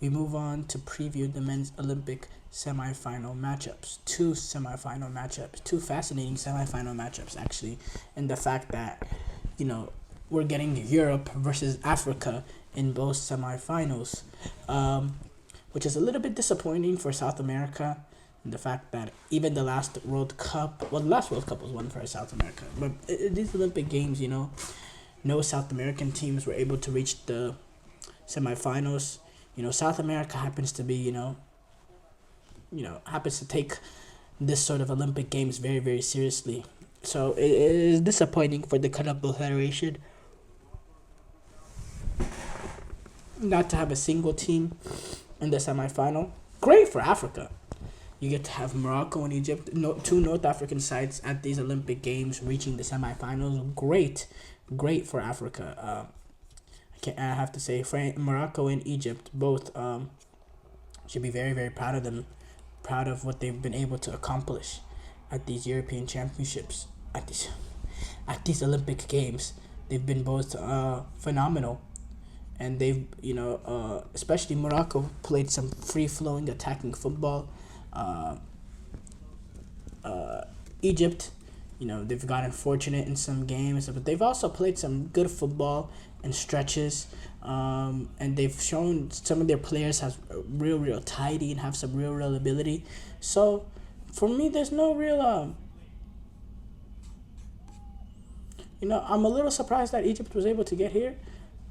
we move on to preview the men's Olympic semifinal matchups. Two fascinating semifinal matchups, actually, and the fact that, we're getting Europe versus Africa in both semifinals, which is a little bit disappointing for South America. And the fact that even the last World Cup, the last World Cup was won for South America, but these Olympic Games, no South American teams were able to reach the semifinals. South America happens to be, happens to take this sort of Olympic Games very, very seriously. So it is disappointing for the Colombo Federation not to have a single team in the semifinal. Great for Africa. You get to have Morocco and Egypt, two North African sides at these Olympic Games reaching the semifinals. Great for Africa. I have to say, Morocco and Egypt both should be very, very proud of them, proud of what they've been able to accomplish at these European Championships, at these Olympic Games. They've been both phenomenal, and they've, especially Morocco played some free-flowing attacking football. Egypt, they've gotten fortunate in some games, but they've also played some good football in stretches, and they've shown some of their players have real tidy and have some real ability. So for me, there's no real I'm a little surprised that Egypt was able to get here,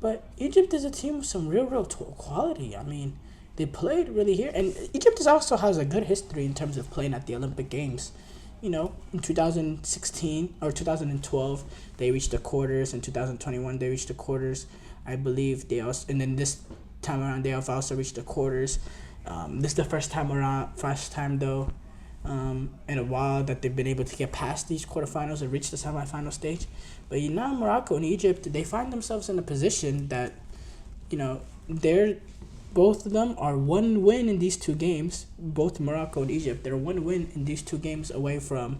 but Egypt is a team with some real quality. I mean, they played really here, and Egypt also has a good history in terms of playing at the Olympic Games. In 2016 or 2012, they reached the quarters. In 2021, they reached the quarters. I believe and then this time around, they have also reached the quarters. This is the first time though, in a while that they've been able to get past these quarterfinals and reach the semifinal stage. But now Morocco and Egypt, they find themselves in a position that, both of them are one win in these two games. Both Morocco and Egypt, they're one win in these two games away from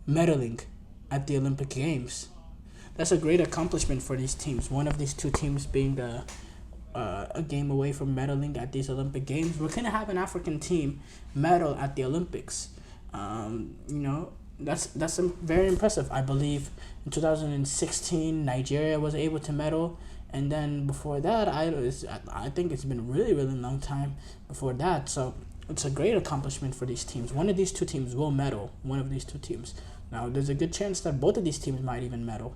medaling at the Olympic Games. That's a great accomplishment for these teams. One of these two teams being a game away from medaling at these Olympic Games. We're going to have an African team medal at the Olympics. That's very impressive. I believe in 2016, Nigeria was able to medal. And then before that, I think it's been really long time before that. So it's a great accomplishment for these teams. One of these two teams will medal. One of these two teams. Now, there's a good chance that both of these teams might even medal,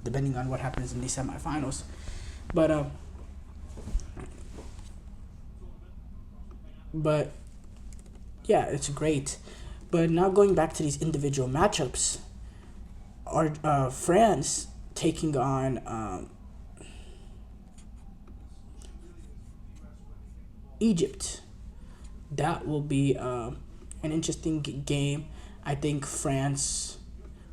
depending on what happens in these semifinals. But yeah, it's great. But now going back to these individual matchups, France taking on Egypt. That will be an interesting game. I think France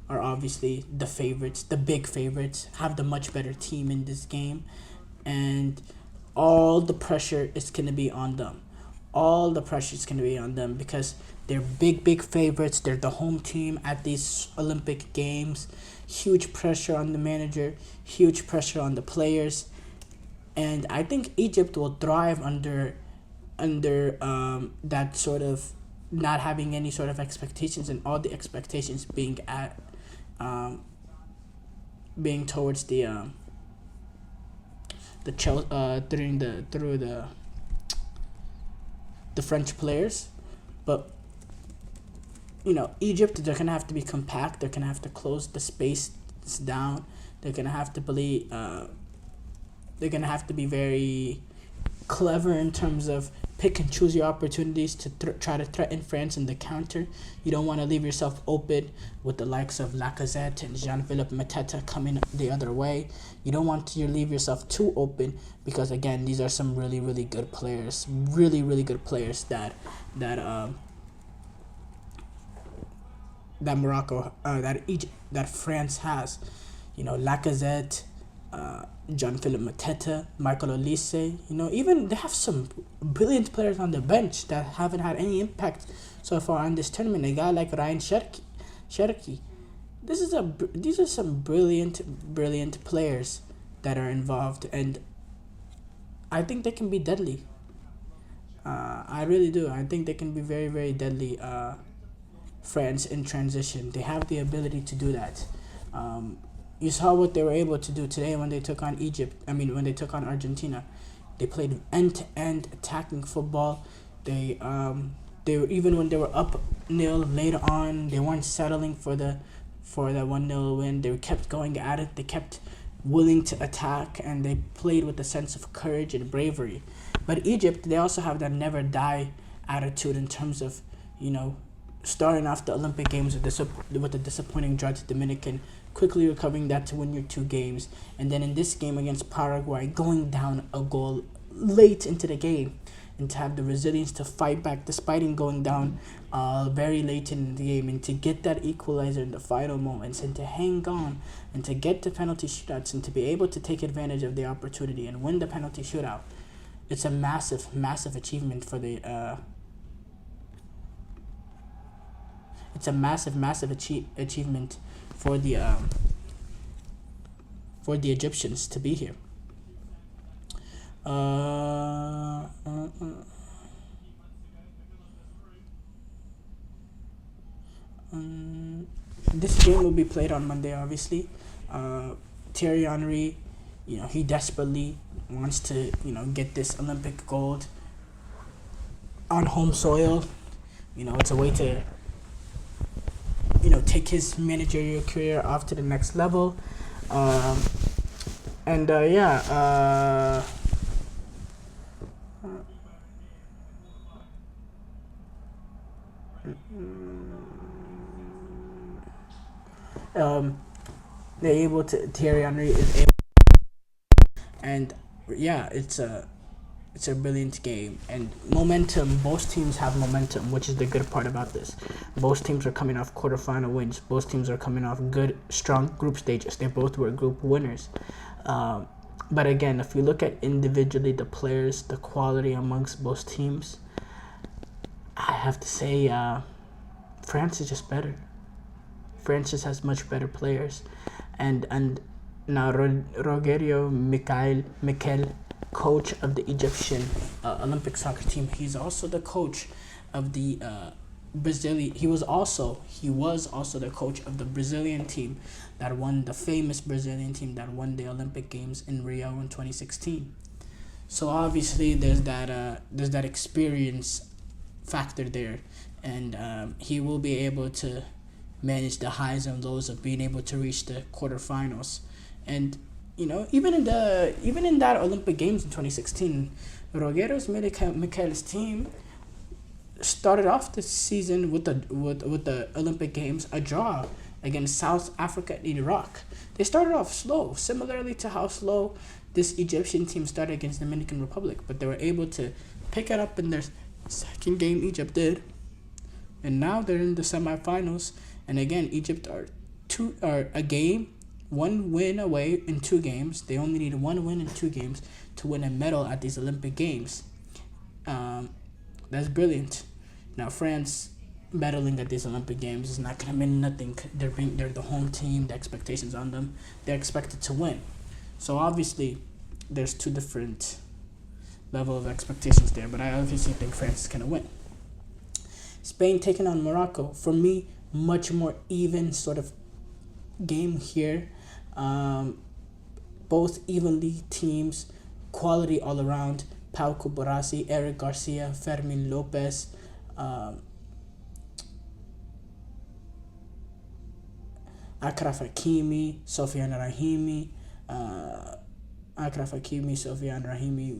are obviously the favorites, the big favorites, have the much better team in this game, and all the pressure is going to be on them. All the pressure is going to be on them because they're big favorites. They're the home team at these Olympic Games. Huge pressure on the manager, huge pressure on the players, and I think Egypt will thrive under that sort of not having any sort of expectations, and all the expectations being towards the French players. But Egypt, they're gonna have to be compact. They're gonna have to close the space down. They're gonna have to believe. They're gonna have to be very clever in terms of pick and choose your opportunities to try to threaten France in the counter. You don't want to leave yourself open with the likes of Lacazette and Jean-Philippe Mateta coming the other way. You don't want to leave yourself too open because, again, these are some really good players, really good players that Morocco, that Egypt, that France has. Lacazette, Jean-Philippe Mateta, Michael Olise, even they have some brilliant players on the bench that haven't had any impact so far on this tournament. A guy like Ryan Cherki. These are some brilliant players that are involved, and I think they can be deadly. I really do. I think they can be very, very deadly. France in transition. They have the ability to do that. Um, you saw what they were able to do today when they took on Egypt. I mean, when they took on Argentina, they played end to end attacking football. They were, even when they were up nil later on, they weren't settling for that 1-0 win. They kept going at it. They kept willing to attack, and they played with a sense of courage and bravery. But Egypt, they also have that never die attitude in terms of, you know, starting off the Olympic Games with a disappointing draw to Dominican, quickly recovering that to win your two games, and then in this game against Paraguay, going down a goal late into the game, and to have the resilience to fight back despite him going down very late in the game, and to get that equalizer in the final moments, and to hang on, and to get the penalty shootouts, and to be able to take advantage of the opportunity and win the penalty shootout. It's a massive, massive achievement for the it's a massive, massive achievement for the Egyptians to be here. Uh, uh, uh, this game will be played on Monday, obviously. Thierry Henry, you know, he desperately wants to, you know, get this Olympic gold on home soil. You know, it's a way to, you know, take his managerial career off to the next level. Um, and yeah, um, they're able to. Thierry Henry is able, and yeah, it's a brilliant game and momentum. Both teams have momentum, which is the good part about this. Both teams are coming off quarterfinal wins. Both teams are coming off good, strong group stages. They both were group winners. But again, if you look at individually the players, the quality amongst both teams, I have to say France is just better. France just has much better players, and now Rogerio Mikel, coach of the Egyptian Olympic soccer team, he's also the coach of the Brazilian. He was also the coach of the Brazilian team that won the famous Brazilian team that won the Olympic Games in Rio in 2016. So obviously there's that experience factor there, and he will be able to manage the highs and lows of being able to reach the quarterfinals. And you know, even in that Olympic Games in 2016, Rogero's Mikel's team started off the season with the Olympic Games a draw against South Africa and Iraq. They started off slow, similarly to how slow this Egyptian team started against the Dominican Republic, but they were able to pick it up in their second game. Egypt did, and now they're in the semifinals. And again, Egypt are a game, one win away in two games. They only need one win in two games to win a medal at these Olympic Games. That's brilliant. Now France medaling at these Olympic Games is not gonna mean nothing. They're the home team. The expectations on them. They're expected to win. So obviously, there's two different level of expectations there. But I obviously think France is gonna win. Spain taking on Morocco. For me, much more even sort of game here. Both evenly teams, quality all around. Pau Cubarsí, Eric Garcia, Fermin Lopez, Achraf Hakimi, Sofiane Rahimi,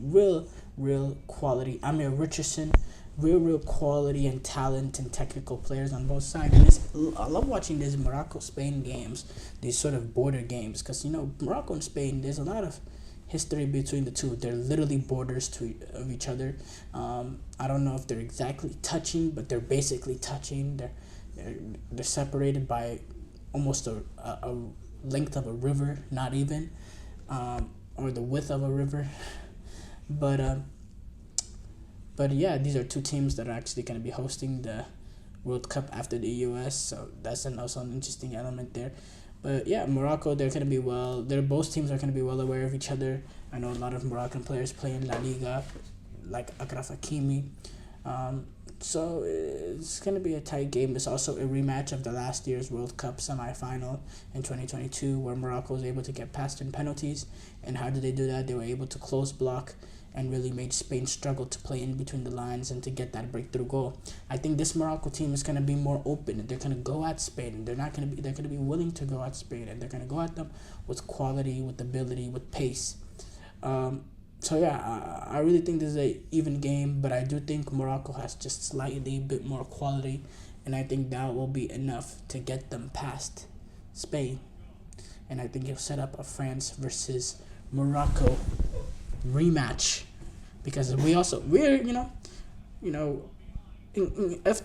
real quality. Amir Richardson, real quality and talent and technical players on both sides. And I love watching these Morocco-Spain games, these sort of border games, because, you know, Morocco and Spain, there's a lot of history between the two. They're literally borders of each other. I don't know if they're exactly touching, but they're basically touching. They're separated by almost a length of a river, not even, or the width of a river. But yeah, these are two teams that are actually going to be hosting the World Cup after the US, so that's also an interesting element there. But yeah, Morocco, they're going to be both teams are going to be well aware of each other. I know a lot of Moroccan players play in La Liga, like Akraf Hakimi. Um, so it's going to be a tight game. It's also a rematch of the last year's World Cup semi-final in 2022 where Morocco was able to get past in penalties. And how did they do that? They were able to close block and really made Spain struggle to play in between the lines and to get that breakthrough goal. I think this Morocco team is going to be more open. They're going to go at Spain. They're going to be willing to go at Spain, and they're going to go at them with quality, with ability, with pace. So yeah, I really think this is a even game, but I do think Morocco has just slightly bit more quality, and I think that will be enough to get them past Spain. And I think he'll set up a France versus Morocco rematch, because if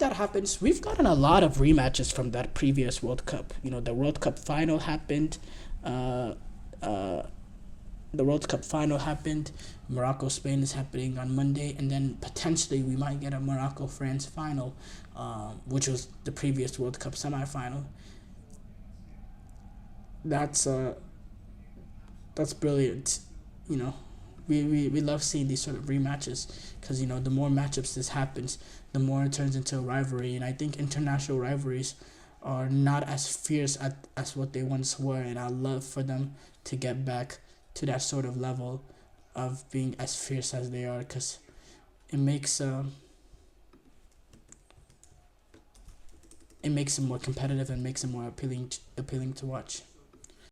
that happens, we've gotten a lot of rematches from that previous World Cup. The World Cup final happened. The World Cup final happened. Morocco-Spain is happening on Monday, and then potentially we might get a Morocco-France final, which was the previous World Cup semifinal. That's brilliant. We love seeing these sort of rematches because the more matchups this happens, the more it turns into a rivalry, and I think international rivalries are not as fierce as what they once were, and I love for them to get back to that sort of level of being as fierce as they are, because it makes them more competitive and makes them more appealing to watch.